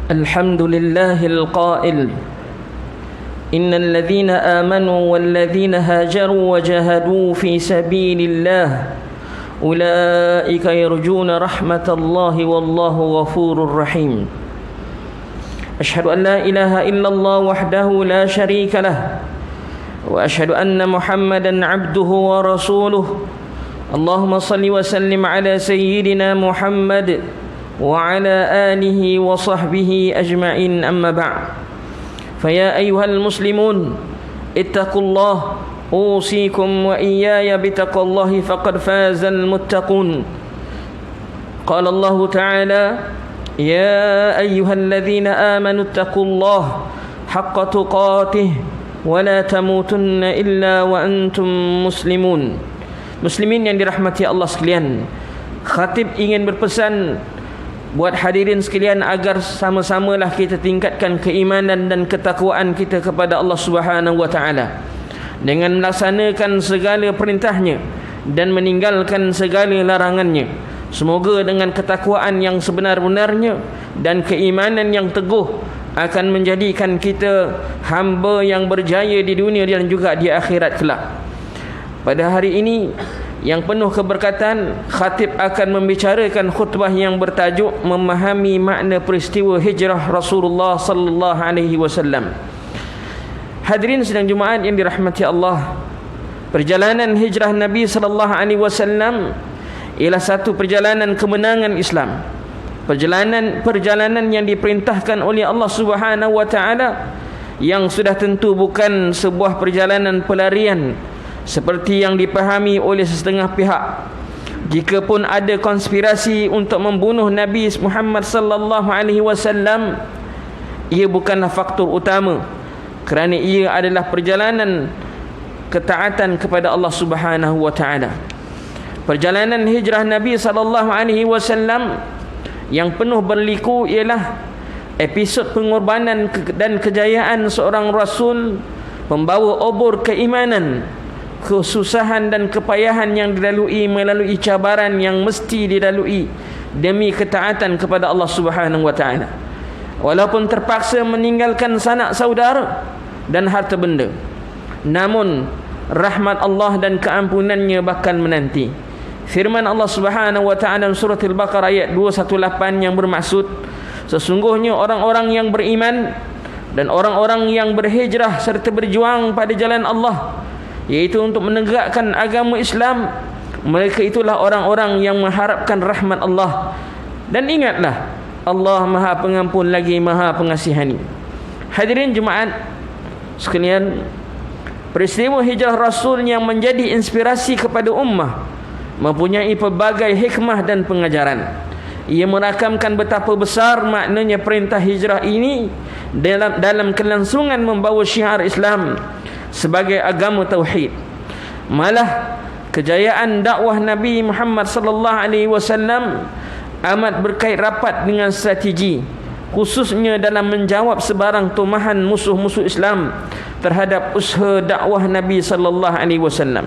الحمد لله القائل إن الذين آمنوا والذين هاجروا وجاهدوا في سبيل الله أولئك يرجون رحمة الله والله غفور رحيم أشهد أن لا إله إلا الله وحده لا شريك له وأشهد أن محمدا عبده ورسوله اللهم صل وسلم على سيدنا محمد وعلى آله وصحبه أجمعين أما بعد فيا أيها المسلمون اتقوا الله أوصيكم وإياي بتقوى الله فقد فاز المتقون قال الله تعالى يا أيها الذين آمنوا اتقوا الله حق تقاته ولا تموتن إلا وأنتم مسلمون. Muslimin yang dirahmati Allah sekalian, khatib ingin berpesan buat hadirin sekalian agar sama-samalah kita tingkatkan keimanan dan ketakwaan kita kepada Allah Subhanahu wa taala dengan melaksanakan segala perintahnya dan meninggalkan segala larangannya. Semoga dengan ketakwaan yang sebenar-benarnya dan keimanan yang teguh akan menjadikan kita hamba yang berjaya di dunia dan juga di akhirat kelak. Pada hari ini yang penuh keberkatan, khatib akan membicarakan khutbah yang bertajuk memahami makna peristiwa hijrah Rasulullah sallallahu alaihi wasallam. Hadirin sidang Jumaat yang dirahmati Allah, perjalanan hijrah Nabi sallallahu alaihi wasallam ialah satu perjalanan kemenangan Islam. Perjalanan yang diperintahkan oleh Allah Subhanahu wa taala, yang sudah tentu bukan sebuah perjalanan pelarian seperti yang dipahami oleh setengah pihak. Jikapun ada konspirasi untuk membunuh Nabi Muhammad sallallahu alaihi wasallam, ia bukanlah faktor utama, kerana ia adalah perjalanan ketaatan kepada Allah Subhanahu wa taala. Perjalanan hijrah Nabi sallallahu alaihi wasallam yang penuh berliku ialah episod pengorbanan dan kejayaan seorang rasul, pembawa obor keimanan, kesusahan dan kepayahan yang dilalui melalui cabaran yang mesti dilalui demi ketaatan kepada Allah Subhanahu wa taala. Walaupun terpaksa meninggalkan sanak saudara dan harta benda, namun rahmat Allah dan keampunannya bakal menanti. Firman Allah Subhanahu wa taala dalam surah Al-Baqarah ayat 218 yang bermaksud, sesungguhnya orang-orang yang beriman dan orang-orang yang berhijrah serta berjuang pada jalan Allah, iaitu untuk menegakkan agama Islam, mereka itulah orang-orang yang mengharapkan rahmat Allah. Dan ingatlah, Allah Maha Pengampun lagi Maha Pengasihani. Hadirin Jumaat sekalian, peristiwa hijrah Rasul yang menjadi inspirasi kepada ummah mempunyai pelbagai hikmah dan pengajaran. Ia merakamkan betapa besar maknanya perintah hijrah ini dalam kelangsungan membawa syiar Islam sebagai agama tauhid. Malah kejayaan dakwah Nabi Muhammad sallallahu alaihi wasallam amat berkait rapat dengan strategi, khususnya dalam menjawab sebarang tumahan musuh-musuh Islam terhadap usaha dakwah Nabi sallallahu alaihi wasallam.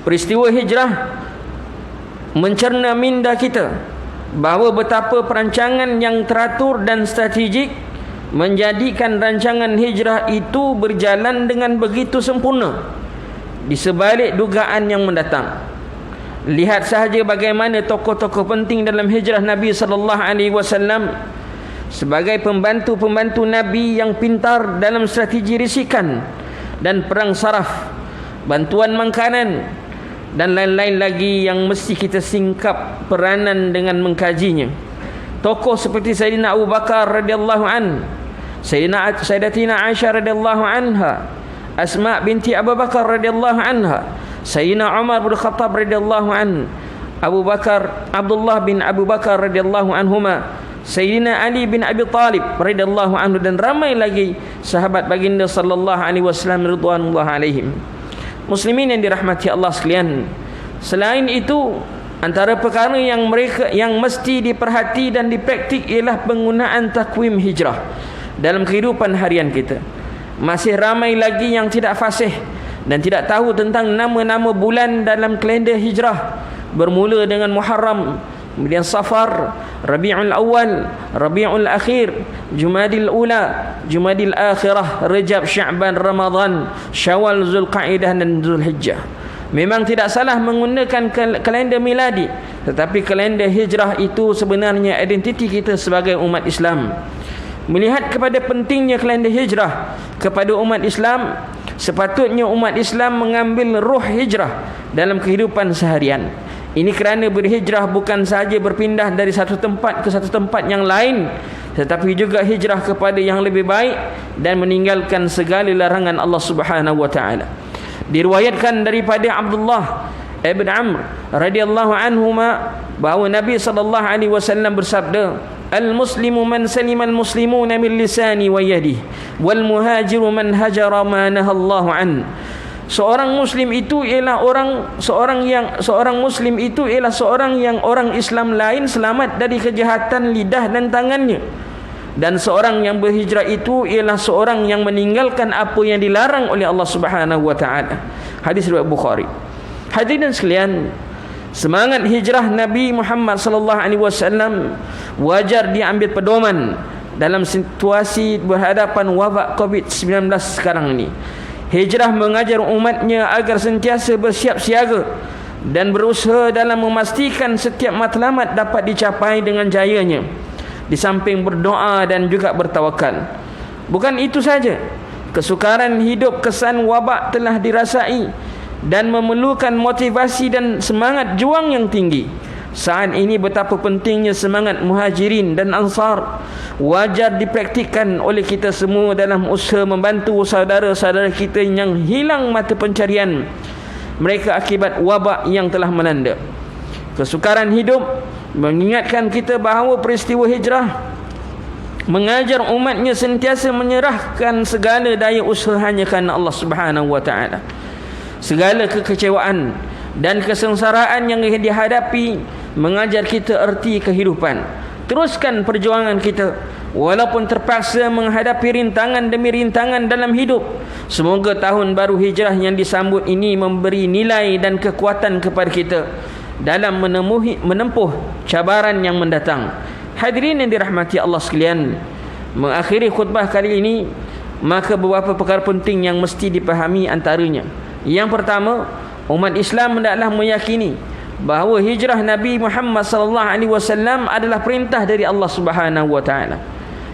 Peristiwa hijrah mencerna minda kita bahawa betapa perancangan yang teratur dan strategik menjadikan rancangan hijrah itu berjalan dengan begitu sempurna di sebalik dugaan yang mendatang. Lihat sahaja bagaimana tokoh-tokoh penting dalam hijrah Nabi sallallahu alaihi wasallam sebagai pembantu-pembantu Nabi yang pintar dalam strategi risikan dan perang saraf, bantuan makanan dan lain-lain lagi yang mesti kita singkap peranan dengan mengkajinya. Tokoh seperti Sayyidina Abu Bakar radhiyallahu an, Sayyidatina Aisyah radhiyallahu anha, Asma binti Abu Bakar radhiyallahu anha, Sayyidina Umar bin Khattab radhiyallahu an, Abu Bakar Abdullah bin Abu Bakar radhiyallahu anhuma, Sayyidina Ali bin Abi Talib radhiyallahu anhu, dan ramai lagi sahabat baginda sallallahu alaihi wasallam ridwanullah alaihim. Muslimin yang dirahmati Allah sekalian, selain itu, antara perkara yang mesti diperhati dan dipraktik ialah penggunaan takwim hijrah dalam kehidupan harian kita. Masih ramai lagi yang tidak fasih dan tidak tahu tentang nama-nama bulan dalam kalender hijrah, bermula dengan Muharram, kemudian Safar, Rabiul Awal, Rabiul Akhir, Jumadil Ula, Jumadil Akhirah, Rajab, Sya'ban, Ramadan, Syawal, Zulqa'dah dan Zulhijjah. Memang tidak salah menggunakan kalender miladi, tetapi kalender hijrah itu sebenarnya identiti kita sebagai umat Islam. Melihat kepada pentingnya kalender hijrah kepada umat Islam, sepatutnya umat Islam mengambil ruh hijrah dalam kehidupan seharian. Ini kerana berhijrah bukan sahaja berpindah dari satu tempat ke satu tempat yang lain, tetapi juga hijrah kepada yang lebih baik dan meninggalkan segala larangan Allah Subhanahu wa taala. Diriwayatkan daripada Abdullah ibn Amr radhiyallahu anhuma bahawa Nabi sallallahu alaihi wasallam bersabda, "Al-muslimu man salima al-muslimuna min lisani wa yadihi, wal muhajiru man hajara ma nahallahu an." Seorang muslim itu ialah seorang yang orang Islam lain selamat dari kejahatan lidah dan tangannya. Dan seorang yang berhijrah itu ialah seorang yang meninggalkan apa yang dilarang oleh Allah Subhanahu wa taala. Hadis riwayat Bukhari. Hadirin sekalian, semangat hijrah Nabi Muhammad sallallahu alaihi wasallam wajar diambil pedoman dalam situasi berhadapan wabak Covid-19 sekarang ini. Hijrah mengajar umatnya agar sentiasa bersiap siaga dan berusaha dalam memastikan setiap matlamat dapat dicapai dengan jayanya, di samping berdoa dan juga bertawakal. Bukan itu saja, kesukaran hidup kesan wabak telah dirasai dan memerlukan motivasi dan semangat juang yang tinggi. Saat ini betapa pentingnya semangat muhajirin dan ansar wajar dipraktikkan oleh kita semua dalam usaha membantu saudara-saudara kita yang hilang mata pencarian mereka akibat wabak yang telah melanda. Kesukaran hidup mengingatkan kita bahawa peristiwa hijrah mengajar umatnya sentiasa menyerahkan segala daya usahanya kerana Allah Subhanahu wa taala. Segala kekecewaan dan kesengsaraan yang dihadapi mengajar kita erti kehidupan. Teruskan perjuangan kita walaupun terpaksa menghadapi rintangan demi rintangan dalam hidup. Semoga tahun baru hijrah yang disambut ini memberi nilai dan kekuatan kepada kita dalam menempuh cabaran yang mendatang. Hadirin yang dirahmati Allah sekalian, mengakhiri khutbah kali ini, maka beberapa perkara penting yang mesti dipahami antaranya. Yang pertama, umat Islam hendaklah meyakini bahawa hijrah Nabi Muhammad sallallahu alaihi wasallam adalah perintah dari Allah Subhanahu wa taala.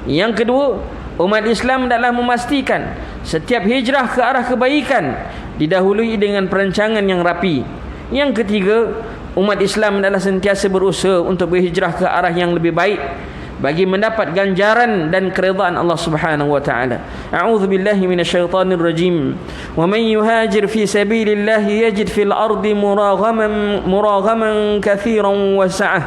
Yang kedua, umat Islam hendaklah memastikan setiap hijrah ke arah kebaikan didahului dengan perancangan yang rapi. Yang ketiga, umat Islam adalah sentiasa berusaha untuk berhijrah ke arah yang lebih baik bagi mendapat ganjaran dan keridaan Allah Subhanahu wa taala. A'udzu billahi minasyaitonir rajim. Wa man yuhajir fi sabilillah yajid fil ardi muraghaman katsiran wa sa'ah.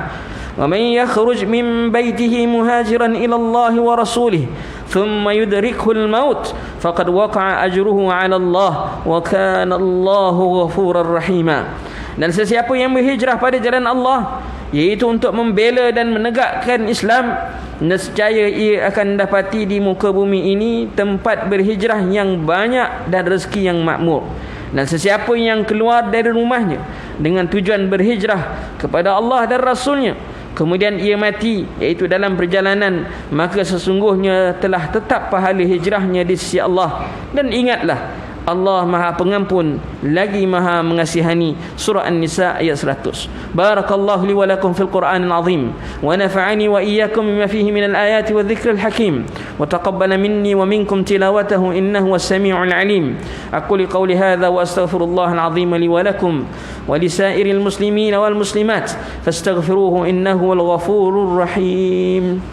Wa man yakhruj min baitihi muhajiran ila Allah wa rasulih thumma yudrikhu al-maut faqad waqa'a ajruhu 'ala Allah wa kana Allahu ghafurar rahima. Dan sesiapa yang berhijrah pada jalan Allah, iaitu untuk membela dan menegakkan Islam, nescaya ia akan dapati di muka bumi ini tempat berhijrah yang banyak dan rezeki yang makmur. Dan sesiapa yang keluar dari rumahnya dengan tujuan berhijrah kepada Allah dan Rasulnya, kemudian ia mati iaitu dalam perjalanan, maka sesungguhnya telah tetap pahala hijrahnya di sisi Allah. Dan ingatlah, Allah Maha Pengampun lagi Maha Mengasihani. Surah An-Nisa ayat 100. Barakallahu li wa lakum fil Qur'anil azim wa nafa'ani wa iyyakum bima fihi minal ayati wadh-dhikril hakim wa taqabbala minni wa minkum tilawatahu innahu was-sami'ul 'alim. Aqulu qawli hadha wa astaghfirullahal azim li wa lakum wa lisairil muslimina wal muslimat fastaghfiruhu innahu wal ghafurur rahim.